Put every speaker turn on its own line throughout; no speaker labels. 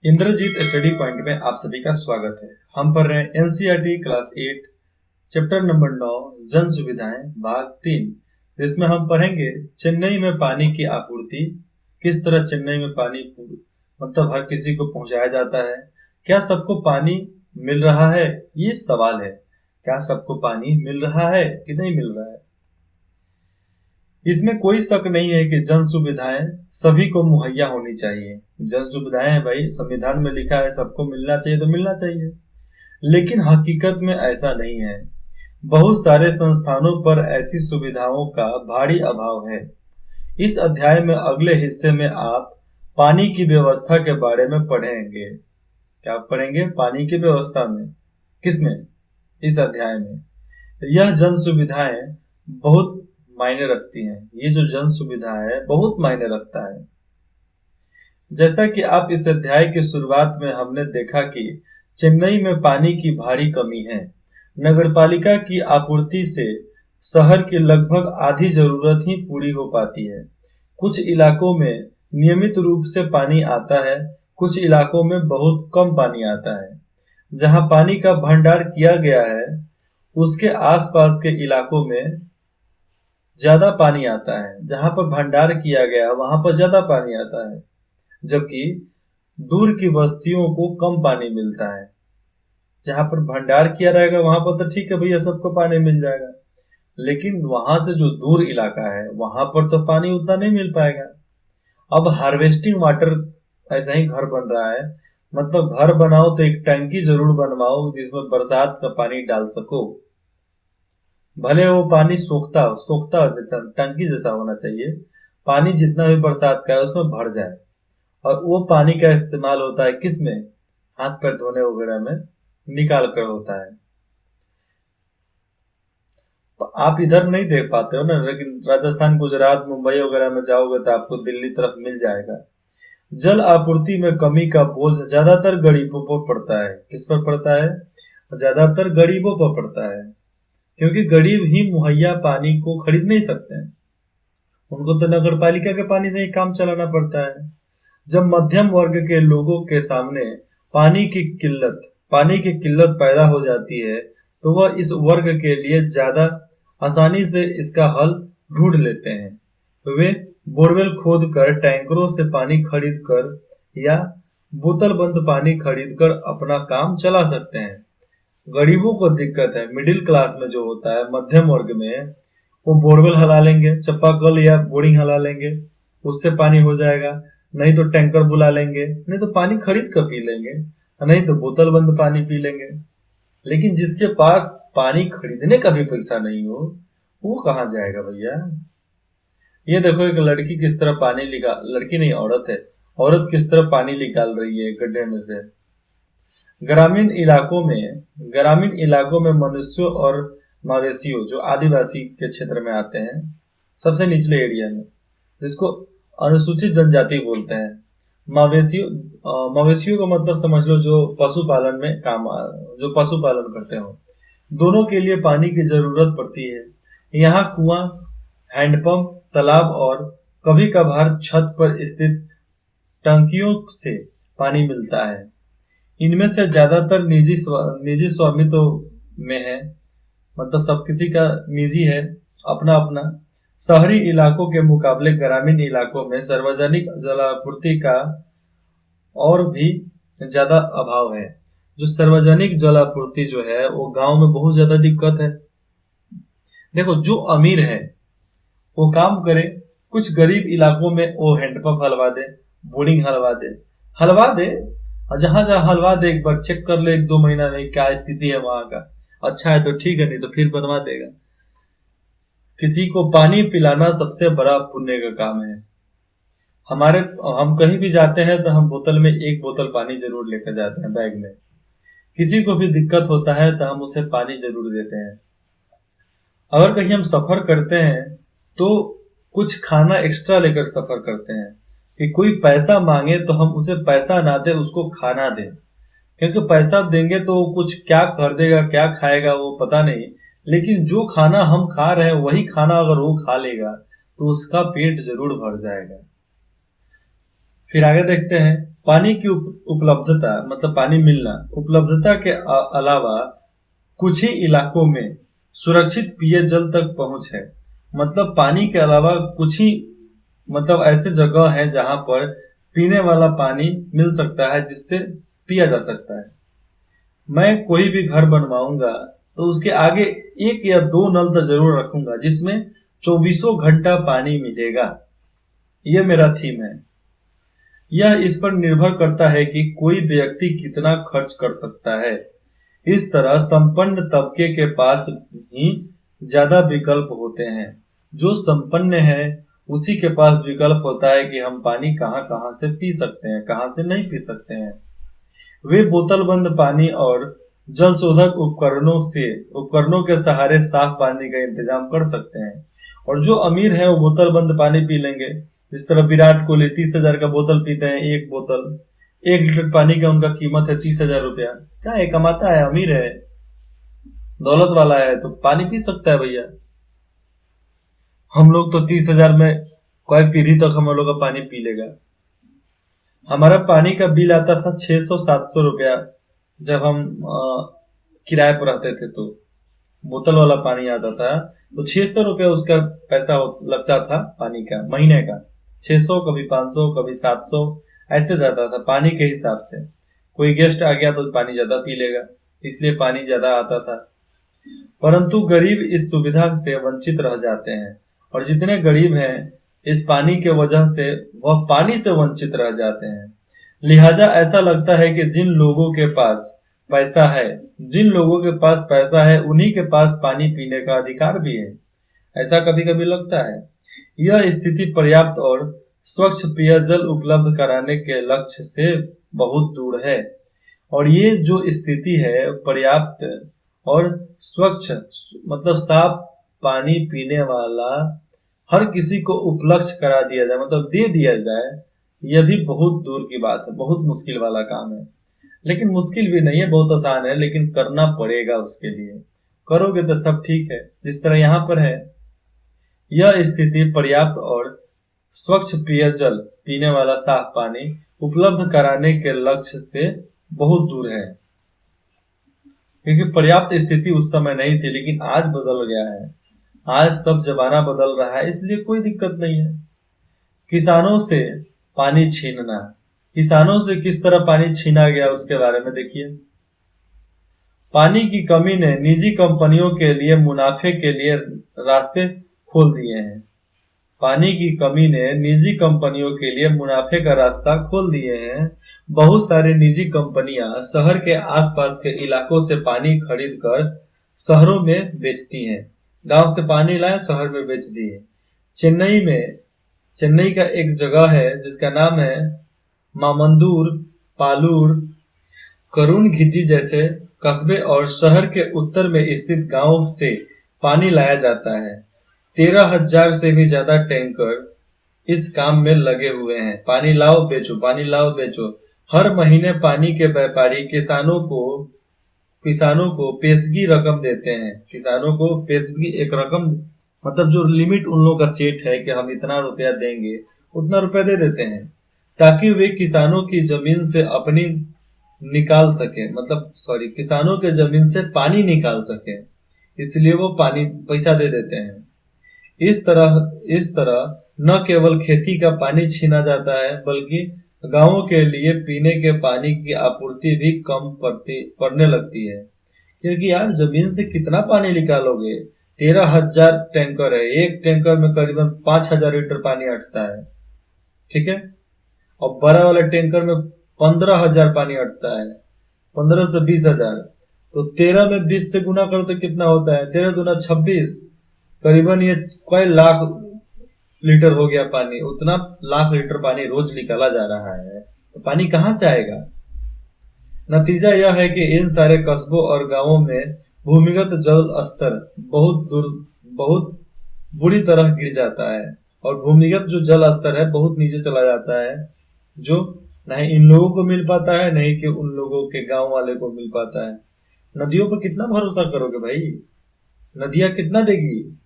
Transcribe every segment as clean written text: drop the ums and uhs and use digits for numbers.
Indrajit study point में आप सभी का स्वागत है। हम पढ़ रहे हैं एनसीईआरटी क्लास 8 चैप्टर नंबर 9 जन सुविधाएं भाग 3, जिसमें हम पढ़ेंगे चेन्नई में पानी की आपूर्ति, किस तरह चेन्नई में पानी मतलब हर किसी को पहुंचाया जाता है, क्या सबको पानी मिल रहा है, ये सवाल है। क्या सबको पानी मिल रहा है कि नहीं मिल रहा है। इसमें कोई शक नहीं है कि जन सुविधाएं सभी को मुहैया होनी चाहिए। जन सुविधाएं भाई संविधान में लिखा है, सबको मिलना चाहिए तो मिलना चाहिए, लेकिन हकीकत में ऐसा नहीं है। बहुत सारे संस्थानों पर ऐसी सुविधाओं का भारी अभाव है। इस अध्याय में अगले हिस्से में आप पानी की व्यवस्था के बारे में पढ़ेंगे। क्या पढ़ेंगे? पानी की व्यवस्था में। किसमें? इस अध्याय में। यह जन सुविधाएं बहुत मायने रखती हैं। ये जो जन सुविधा है बहुत मायने रखता है। जैसा कि आप इस अध्याय की शुरुआत में हमने देखा कि चेन्नई में पानी की भारी कमी है। नगरपालिका की आपूर्ति से शहर की लगभग आधी जरूरत ही पूरी हो पाती है। कुछ इलाकों में नियमित रूप से पानी आता है, कुछ इलाकों में बहुत कम पानी आता है। जहां पानी का भंडार किया गया है उसके आसपास के इलाकों में ज्यादा पानी आता है। जहां पर भंडार किया गया वहां पर ज्यादा पानी आता है, जबकि दूर की बस्तियों को कम पानी मिलता है। जहां पर भंडार किया रहेगा वहां पर तो ठीक है भैया, सबको पानी मिल जाएगा, लेकिन वहां से जो दूर इलाका है वहां पर तो पानी उतना नहीं मिल पाएगा। अब हार्वेस्टिंग वाटर ऐसा ही घर बन रहा है। मतलब घर बनाओ तो एक टंकी जरूर बनवाओ जिसमें बरसात का पानी डाल सको। भले वो पानी सोखता जैसा टंकी जैसा होना चाहिए। पानी जितना भी बरसात का है उसमें भर जाए, और वो पानी का इस्तेमाल होता है किसमें? हाथ पैर धोने वगैरह में निकाल कर होता है। तो आप इधर नहीं देख पाते हो ना, लेकिन राजस्थान, गुजरात, मुंबई वगैरह में जाओगे तो आपको दिल्ली तरफ मिल जाएगा। जल आपूर्ति में कमी का बोझ ज्यादातर गरीबों पर पड़ता है। किस पर पड़ता है? ज्यादातर गरीबों पर पड़ता है, क्योंकि गरीब ही मुहैया पानी को खरीद नहीं सकते हैं। उनको तो नगर पालिका के पानी से ही काम चलाना पड़ता है। जब मध्यम वर्ग के लोगों के सामने पानी की किल्लत पैदा हो जाती है तो वह इस वर्ग के लिए ज्यादा आसानी से इसका हल ढूंढ लेते हैं। वे बोरवेल खोद कर, टैंकरों से पानी खरीद कर या बोतल बंद पानी खरीद कर अपना काम चला सकते हैं। गरीबों को दिक्कत है, मिडिल क्लास में जो होता है, मध्यम वर्ग में, वो बोरवेल हला लेंगे, चापाकल या बोरिंग हला लेंगे, उससे पानी हो जाएगा। नहीं तो टैंकर बुला लेंगे, नहीं तो पानी खरीद कर पी लेंगे, नहीं तो बोतल बंद पानी पी लेंगे। लेकिन जिसके पास पानी खरीदने का भी पैसा नहीं हो वो कहाँ जाएगा भैया। ये देखो एक लड़की किस तरह लड़की नहीं, औरत है। औरत किस तरह पानी निकाल रही है गड्ढे में से। ग्रामीण इलाकों में मनुष्यों और मवेशियों, जो आदिवासी के क्षेत्र में आते हैं, सबसे निचले एरिया में, जिसको अनुसूचित जनजाति बोलते हैं। मवेशियों का मतलब समझ लो जो पशुपालन करते हो, दोनों के लिए पानी की जरूरत पड़ती है। यहाँ कुआं, हैंडपंप, तालाब और कभी कभार छत पर स्थित टंकियों से पानी मिलता है। इनमें से ज्यादातर निजी स्वामित्व में है, मतलब सब किसी का निजी है, अपना अपना। शहरी इलाकों के मुकाबले ग्रामीण इलाकों में सार्वजनिक जलापूर्ति का और भी ज्यादा अभाव है। जो सार्वजनिक जलापूर्ति जो है वो गांव में बहुत ज्यादा दिक्कत है। देखो जो अमीर है वो काम करे, कुछ गरीब इलाकों में वो हैंडपंप हलवा दे, बोरिंग हलवा दे, और जहां जहां हलवा दे एक बार चेक कर ले 1-2 महीना में क्या स्थिति है वहां का। अच्छा है तो ठीक है, नहीं तो फिर बनवा देगा। किसी को पानी पिलाना सबसे बड़ा पुण्य का काम है। हम कहीं भी जाते हैं तो हम बोतल में 1 बोतल पानी जरूर लेकर जाते हैं बैग में। किसी को भी दिक्कत होता है तो हम उसे पानी जरूर देते हैं। अगर कहीं हम सफर करते हैं तो कुछ खाना एक्स्ट्रा लेकर सफर करते हैं, कि कोई पैसा मांगे तो हम उसे पैसा ना दे, उसको खाना दें। क्योंकि पैसा देंगे तो कुछ क्या कर देगा, क्या खाएगा वो पता नहीं, लेकिन जो खाना हम खा रहे हैं वही खाना अगर वो खा लेगा तो उसका पेट जरूर भर जाएगा। फिर आगे देखते हैं, पानी की उपलब्धता मतलब पानी मिलना, उपलब्धता के अलावा कुछ ही इलाकों में सुरक्षित पेयजल तक पहुंच है। मतलब पानी के अलावा कुछ ही मतलब ऐसे जगह है जहां पर पीने वाला पानी मिल सकता है जिससे पिया जा सकता है। मैं कोई भी घर बनवाऊंगा तो उसके आगे एक या दो नल तो जरूर रखूंगा जिसमें चौबीसों घंटा पानी मिलेगा। यह मेरा थीम है। यह इस पर निर्भर करता है कि कोई व्यक्ति कितना खर्च कर सकता है। इस तरह संपन्न तबके के पास ही ज्यादा विकल्प होते हैं। जो संपन्न है उसी के पास विकल्प होता है कि हम पानी कहाँ कहाँ से पी सकते हैं, कहाँ से नहीं पी सकते हैं। वे बोतल बंद पानी और जल शोधक उपकरणों के सहारे साफ पानी का इंतजाम कर सकते हैं। और जो अमीर है वो बोतल बंद पानी पी लेंगे। जिस तरह विराट कोहली 30,000 का बोतल पीते हैं, एक बोतल 1 लीटर पानी का उनका कीमत है 30,000 रुपया। क्या है, कमाता है, अमीर है, दौलत वाला है तो पानी पी सकता है भैया। हम लोग तो 30,000 में कोई पीढ़ी तक हम लोग का पानी पी लेगा। हमारा पानी का बिल आता था 600-700 रुपया जब हम किराए पर रहते थे तो बोतल वाला पानी आता था तो 600 रुपया उसका पैसा लगता था पानी का महीने का। 600 कभी 500 कभी 700 ऐसे जाता था पानी के हिसाब से। कोई गेस्ट आ गया तो पानी ज्यादा पी लेगा, इसलिए पानी ज्यादा आता था। परंतु गरीब इस सुविधा से वंचित रह जाते हैं और जितने गरीब हैं इस पानी के वजह से वह पानी से वंचित रह जाते हैं। लिहाजा ऐसा लगता है कि जिन लोगों के पास पैसा है उन्हीं के पास पानी पीने का अधिकार भी है। ऐसा कभी कभी लगता है। यह स्थिति पर्याप्त और स्वच्छ पेयजल उपलब्ध कराने के लक्ष्य से बहुत दूर है। और ये जो स्थिति है पर्याप्त और स्वच्छ मतलब साफ पानी पीने वाला हर किसी को उपलब्ध करा दिया जाए, मतलब दे दिया जाए, यह भी बहुत दूर की बात है, बहुत मुश्किल वाला काम है। लेकिन मुश्किल भी नहीं है, बहुत आसान है, लेकिन करना पड़ेगा। उसके लिए करोगे तो सब ठीक है। जिस तरह यहाँ पर है, यह स्थिति पर्याप्त और स्वच्छ पेयजल पीने वाला साफ पानी उपलब्ध कराने के लक्ष्य से बहुत दूर है। क्योंकि पर्याप्त स्थिति उस समय नहीं थी, लेकिन आज बदल गया है। आज सब जमाना बदल रहा है, इसलिए कोई दिक्कत नहीं है। किसानों से पानी छीनना, किसानों से किस तरह पानी छीना गया उसके बारे में देखिए। पानी की कमी ने निजी कंपनियों के लिए मुनाफे के लिए रास्ते खोल दिए हैं। पानी की कमी ने निजी कंपनियों के लिए मुनाफे का रास्ता खोल दिए हैं। बहुत सारी निजी कंपनियां शहर के आसपास के इलाकों से पानी खरीद कर शहरों में बेचती हैं। गांव से पानी लाए शहर में बेच दिए। चेन्नई का एक जगह है जिसका नाम है मामंदूर, पालूर, करुण घिची जैसे कस्बे और शहर के उत्तर में स्थित गांव से पानी लाया जाता है। 13,000 से भी ज्यादा टैंकर इस काम में लगे हुए हैं। पानी लाओ बेचो, पानी लाओ बेचो। हर महीने पानी के व्यापारी किसानों को पेशगी रकम देते हैं। किसानों को पेशगी एक रकम, मतलब जो लिमिट उन लोगों का सेट है कि हम इतना रुपया देंगे, उतना रुपया दे देते हैं ताकि वे किसानों की जमीन से किसानों के जमीन से पानी निकाल सके, इसलिए वो पानी पैसा दे देते हैं। इस तरह न केवल खेती का पानी छीना जाता है बल्कि गांवों के लिए पीने के पानी की आपूर्ति भी कम पड़ने लगती है। क्योंकि यार जमीन से कितना पानी निकालोगे? 13,000 टैंकर है, एक टैंकर में करीबन 5,000 लीटर पानी अटता है, ठीक है। और बड़ा वाला टैंकर में 15,000 पानी अटता है, 15 से 20,000। तो 13 में 20 से गुना करो तो कितना होता है? 13 दूना 26, करीबन ये कई लाख लीटर हो गया पानी। उतना लाख लीटर पानी रोज निकाला जा रहा है, तो पानी कहाँ से आएगा? नतीजा यह है कि इन सारे कस्बों और गांवों में भूमिगत जल स्तर बहुत बुरी तरह गिर जाता है और भूमिगत जो जल स्तर है बहुत नीचे चला जाता है, जो नहीं इन लोगों को मिल पाता है, नहीं कि उन लोगों के गांव वाले को मिल पाता है। नदियों पर कितना भरोसा करोगे भाई? नदियां कितना देगी?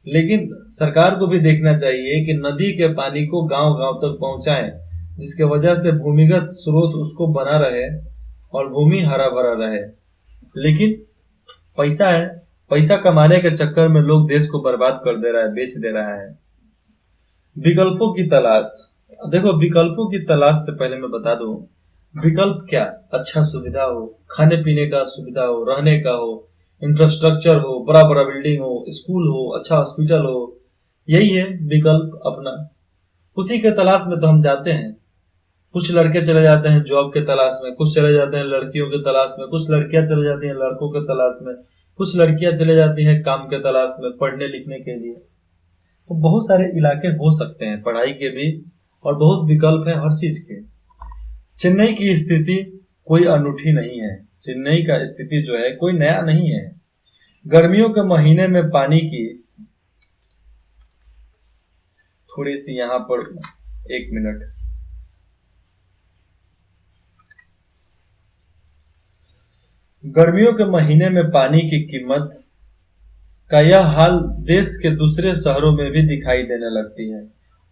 लेकिन सरकार को भी देखना चाहिए कि नदी के पानी को गांव गांव तक पहुंचाएं जिसके वजह से भूमिगत स्रोत उसको बना रहे और भूमि हरा भरा रहे। लेकिन पैसा है, पैसा कमाने के चक्कर में लोग देश को बर्बाद कर दे रहा है, बेच दे रहा है। विकल्पों की तलाश। देखो, विकल्पों की तलाश से पहले मैं बता दूं, विकल्प क्या? अच्छा सुविधा हो, खाने पीने का सुविधा हो, रहने का हो, इंफ्रास्ट्रक्चर हो, बड़ा बड़ा बिल्डिंग हो, स्कूल हो, अच्छा हॉस्पिटल हो, यही है विकल्प अपना। उसी के तलाश में तो हम जाते हैं। कुछ लड़के चले जाते हैं जॉब के तलाश में, कुछ चले जाते हैं लड़कियों के तलाश में, कुछ लड़कियां चले जाती हैं लड़कों के तलाश में, कुछ लड़कियां चले जाती हैं काम के तलाश में, पढ़ने लिखने के लिए। तो बहुत सारे इलाके हो सकते हैं पढ़ाई के भी, और बहुत विकल्प है हर चीज के। चेन्नई की स्थिति कोई अनूठी नहीं है। चेन्नई का स्थिति जो है कोई नया नहीं है। गर्मियों के महीने में पानी की थोड़ी सी यहां पर 1 मिनट। गर्मियों के महीने में पानी की कीमत का यह हाल देश के दूसरे शहरों में भी दिखाई देने लगती है।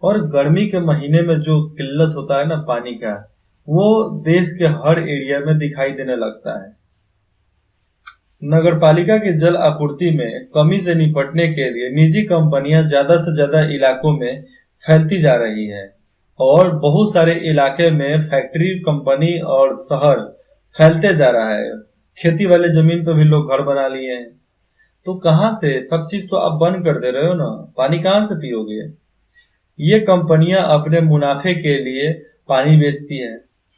और गर्मी के महीने में जो किल्लत होता है ना पानी का, वो देश के हर एरिया में दिखाई देने लगता है। नगरपालिका की जल आपूर्ति में कमी से निपटने के लिए निजी कंपनियां ज्यादा से ज्यादा इलाकों में फैलती जा रही है, और बहुत सारे इलाके में फैक्ट्री, कंपनी और शहर फैलते जा रहा है। खेती वाले जमीन पे भी लोग घर बना लिए हैं। तो कहाँ से सब चीज तो आप बंद कर दे रहे हो ना, पानी कहाँ से पियोगे? ये कंपनियां अपने मुनाफे के लिए पानी बेचती है,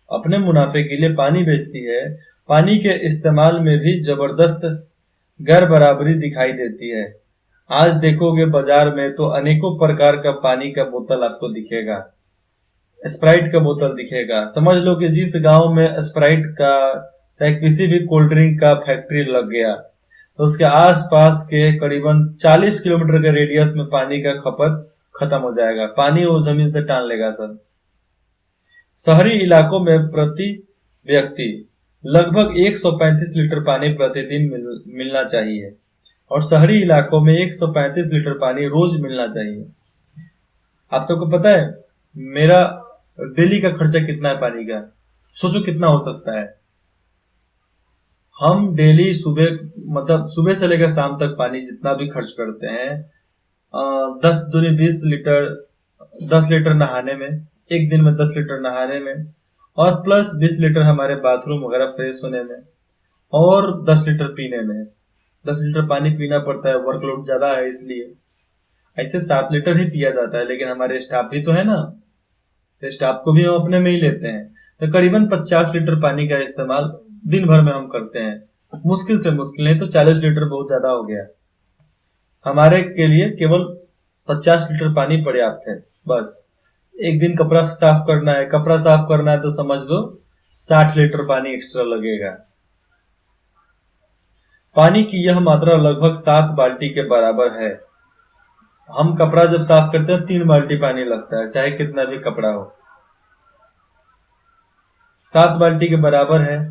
अपने मुनाफे के लिए पानी बेचती है। पानी के इस्तेमाल में भी जबरदस्त गैर बराबरी दिखाई देती है। आज देखोगे बाजार में तो अनेकों प्रकार का पानी का बोतल आपको दिखेगा। स्प्राइट का बोतल दिखेगा। समझ लो कि जिस गांव में स्प्राइट का चाहे किसी भी कोल्ड ड्रिंक का फैक्ट्री लग गया, तो उसके आसपास के करीबन 40 किलोमीटर के रेडियस में पानी का खपत खत्म हो जाएगा। पानी वो जमीन से टान लेगा सब। शहरी इलाकों में प्रति व्यक्ति लगभग 135 लीटर पानी प्रतिदिन मिलना चाहिए, और शहरी इलाकों में 135 लीटर पानी रोज मिलना चाहिए। आप सबको पता है मेरा डेली का खर्चा कितना है पानी का? सोचो कितना हो सकता है। हम डेली सुबह, मतलब सुबह से लेकर शाम तक पानी जितना भी खर्च करते हैं, 10 दूनी 20 लीटर, 10 लीटर नहाने में, एक दिन में 10 लीटर नहाने में, और प्लस 20 लीटर हमारे बाथरूम वगैरह फ्रेश होने में, और 10 लीटर पीने में। 10 लीटर पानी पीना पड़ता है, वर्कलोड ज्यादा है इसलिए। ऐसे 7 लीटर ही पिया जाता है, लेकिन हमारे स्टाफ भी तो है ना, तो स्टाफ को भी हम अपने में ही लेते हैं। तो करीबन 50 लीटर पानी का इस्तेमाल दिन भर में हम करते हैं। मुश्किल से मुश्किल, नहीं तो 40 लीटर बहुत ज्यादा हो गया। हमारे के लिए केवल 50 लीटर पानी पर्याप्त है बस। एक दिन कपड़ा साफ करना है, कपड़ा साफ करना है तो समझ लो 60 लीटर पानी एक्स्ट्रा लगेगा। पानी की यह मात्रा लगभग 7 बाल्टी के बराबर है। हम कपड़ा जब साफ करते हैं 3 बाल्टी पानी लगता है, चाहे कितना भी कपड़ा हो। 7 बाल्टी के बराबर है।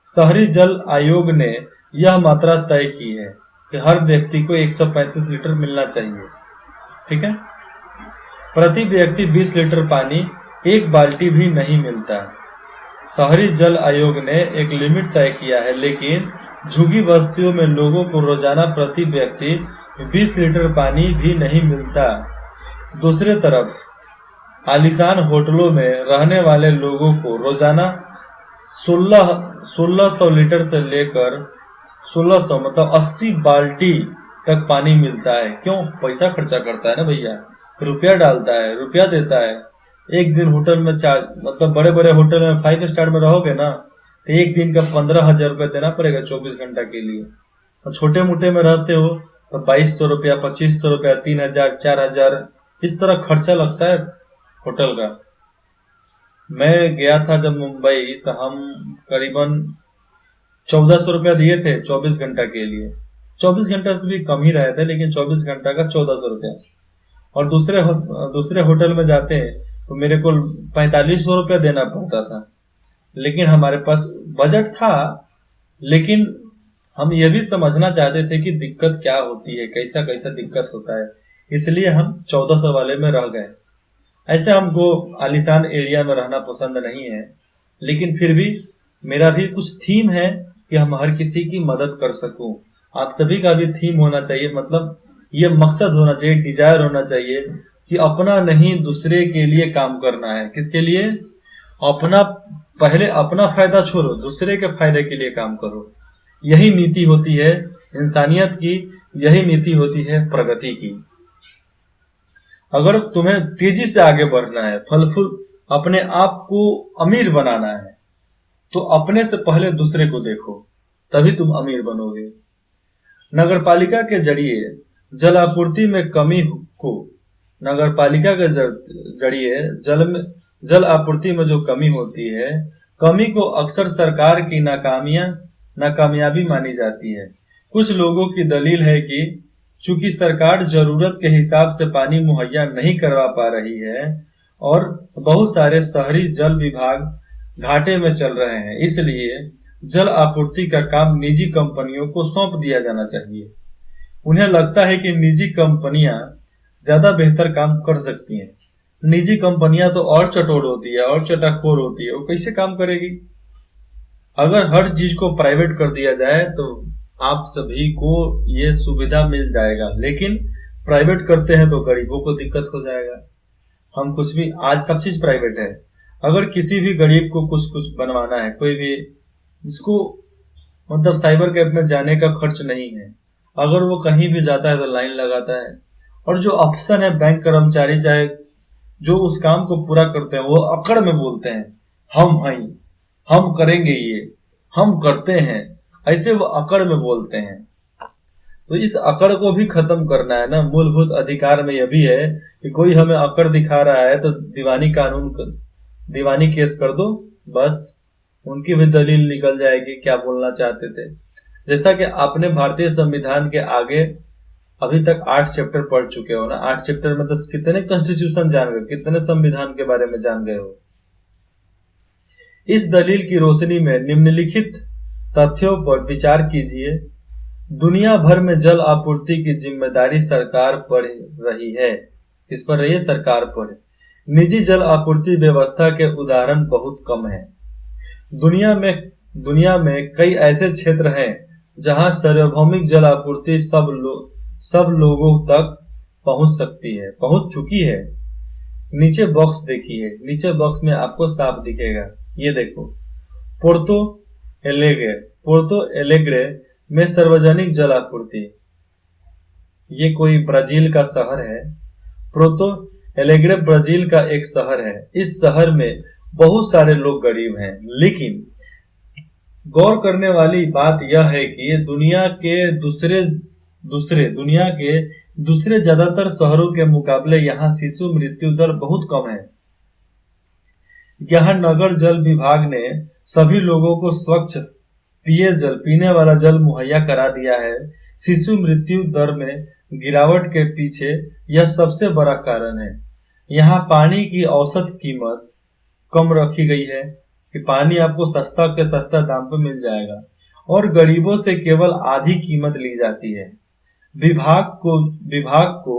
शहरी जल आयोग ने यह मात्रा तय की है कि हर व्यक्ति को 135 लीटर मिलना चाहिए। ठीक है, प्रति व्यक्ति 20 लीटर पानी एक बाल्टी भी नहीं मिलता। शहरी जल आयोग ने एक लिमिट तय किया है, लेकिन झुग्गी बस्तियों में लोगों को रोजाना प्रति व्यक्ति 20 लीटर पानी भी नहीं मिलता। दूसरी तरफ आलीशान होटलों में रहने वाले लोगों को रोजाना 1600 लीटर से लेकर 1600 मतलब 80 बाल्टी तक पानी मिलता है। क्यों? पैसा खर्चा करता है ना भैया, रुपया डालता है, रुपया देता है। एक दिन होटल में मतलब बड़े बड़े होटल में 5 स्टार में रहोगे ना, तो एक दिन का 15,000 रुपया देना पड़ेगा 24 घंटा के लिए। और छोटे मोटे में रहते हो तो 2200 रुपया, 2500 रुपया, 3000, 4000 इस तरह खर्चा लगता है होटल का। मैं गया था जब मुंबई, तो हम करीबन 1400 रुपया दिए थे 24 घंटा के लिए। 24 घंटा से भी कम ही रहे थे, लेकिन 24 घंटा का 1400 रुपया। और दूसरे होटल में जाते हैं तो मेरे को 4500 रुपया देना पड़ता था। लेकिन हमारे पास बजट था, लेकिन हम ये भी समझना चाहते थे कि दिक्कत क्या होती है, कैसा कैसा दिक्कत होता है, इसलिए हम 1400 वाले में रह गए। ऐसे हमको आलीशान एरिया में रहना पसंद नहीं है, लेकिन फिर भी मेरा भी कुछ थीम है कि हम हर किसी की मदद कर सकूं। आप सभी का भी थीम होना चाहिए, मतलब ये मकसद होना चाहिए, डिजायर होना चाहिए कि अपना नहीं दूसरे के लिए काम करना है। किसके लिए? अपना, पहले अपना फायदा छोड़ो, दूसरे के फायदे के लिए काम करो। यही नीति होती है इंसानियत की, यही नीति होती है प्रगति की। अगर तुम्हें तेजी से आगे बढ़ना है, फल फूल अपने आप को अमीर बनाना है, तो अपने से पहले दूसरे को देखो, तभी तुम अमीर बनोगे। नगर पालिका के जरिए जल आपूर्ति में कमी को, नगर पालिका के जरिए जल आपूर्ति में जो कमी होती है, कमी को अक्सर सरकार की नाकामयाबी मानी जाती है। कुछ लोगों की दलील है कि चूंकि सरकार जरूरत के हिसाब से पानी मुहैया नहीं करवा पा रही है और बहुत सारे शहरी जल विभाग घाटे में चल रहे हैं, इसलिए जल आपूर्ति का काम निजी कंपनियों को सौंप दिया जाना चाहिए। उन्हें लगता है कि निजी कंपनियां ज्यादा बेहतर काम कर सकती हैं। निजी कंपनियां तो और चटोर होती है और चटाखोर होती है, वो कैसे काम करेगी? अगर हर चीज को प्राइवेट कर दिया जाए तो आप सभी को ये सुविधा मिल जाएगा, लेकिन प्राइवेट करते हैं तो गरीबों को दिक्कत हो जाएगा। हम कुछ भी, आज सब चीज प्राइवेट है। अगर किसी भी गरीब को कुछ बनवाना है, कोई भी जिसको मतलब साइबर कैफ में जाने का खर्च नहीं है, अगर वो कहीं भी जाता है तो लाइन लगाता है। और जो अफसर है, बैंक कर्मचारी, चाहे जो उस काम को पूरा करते हैं, वो अकड़ में बोलते हैं हम हैं, हम करेंगे, ये हम करते हैं, ऐसे वो अकड़ में बोलते हैं। तो इस अकड़ को भी खत्म करना है ना। मूलभूत अधिकार में यह भी है कि कोई हमें अकड़ दिखा रहा है तो दीवानी केस कर दो, बस उनकी भी दलील निकल जाएगी क्या बोलना चाहते थे। जैसा कि आपने भारतीय संविधान के आगे अभी तक 8 चैप्टर पढ़ चुके हो ना। 8 चैप्टर में तो कितने कॉन्स्टिट्यूशन जान गए, कितने संविधान के बारे में जान गए हो। इस दलील की रोशनी में निम्नलिखित तथ्यों पर विचार कीजिए। दुनिया भर में जल आपूर्ति की जिम्मेदारी सरकार पर रही है। किस पर रही है? सरकार पर। निजी जल आपूर्ति व्यवस्था के उदाहरण बहुत कम हैं। दुनिया में कई ऐसे क्षेत्र हैं जहां सार्वभौमिक जल आपूर्ति सब लोगों तक पहुंच चुकी है। नीचे बॉक्स देखिए, नीचे बॉक्स में आपको साफ दिखेगा, ये देखो, पोर्तो एलेग्रे में सार्वजनिक जल आपूर्ति। ये कोई ब्राजील का शहर है। पोर्तो एलेग्रे ब्राजील का एक शहर है। इस शहर में बहुत सारे लोग गरीब हैं, लेकिन गौर करने वाली बात यह है कि दुनिया के दूसरे ज्यादातर शहरों के मुकाबले यहाँ शिशु मृत्यु दर बहुत कम है। यहाँ नगर जल विभाग ने सभी लोगों को स्वच्छ पीने वाला जल मुहैया करा दिया है। शिशु मृत्यु दर में गिरावट के पीछे यह सबसे बड़ा कारण है। यहाँ पानी की औसत कीमत कम रखी गई है कि पानी आपको सस्ता के सस्ता दाम पर मिल जाएगा, और गरीबों से केवल आधी कीमत ली जाती है। विभाग को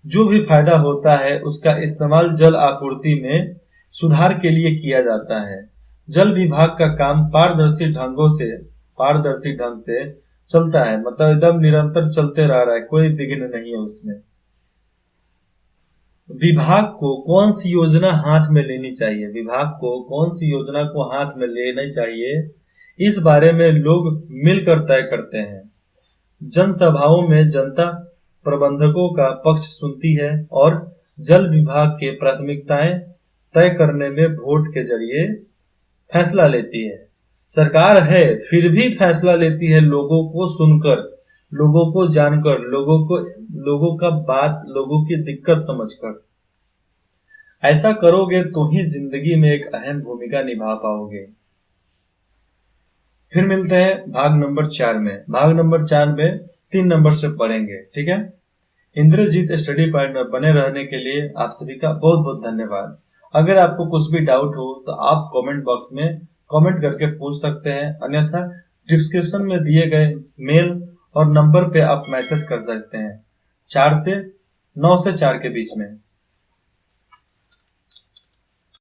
जो भी फायदा होता है उसका इस्तेमाल जल आपूर्ति में सुधार के लिए किया जाता है। जल विभाग का काम पारदर्शी ढंग से चलता है, मतलब एकदम निरंतर चलते रह रहा है, कोई विघ्न नहीं है उसमें। विभाग को कौन सी योजना हाथ में लेनी चाहिए, विभाग को कौन सी योजना को हाथ में लेना चाहिए, इस बारे में लोग मिलकर तय करते हैं। जनसभाओं में जनता प्रबंधकों का पक्ष सुनती है और जल विभाग के प्राथमिकताएं तय करने में वोट के जरिए फैसला लेती है। सरकार है फिर भी फैसला लेती है लोगों को सुनकर, लोगों को जानकर, लोगों की दिक्कत समझकर। ऐसा करोगे तो ही जिंदगी में एक अहम भूमिका निभा पाओगे। फिर मिलते हैं भाग नंबर 4 में। भाग नंबर 4 में 3 नंबर से पढ़ेंगे, ठीक है। इंद्रजीत स्टडी पॉइंट में बने रहने के लिए आप सभी का बहुत बहुत धन्यवाद। अगर आपको कुछ भी डाउट हो तो आप कमेंट बॉक्स में कमेंट करके पूछ सकते हैं, अन्यथा डिस्क्रिप्शन में दिए गए मेल और नंबर पे आप मैसेज कर सकते हैं 9 से 4 के बीच में।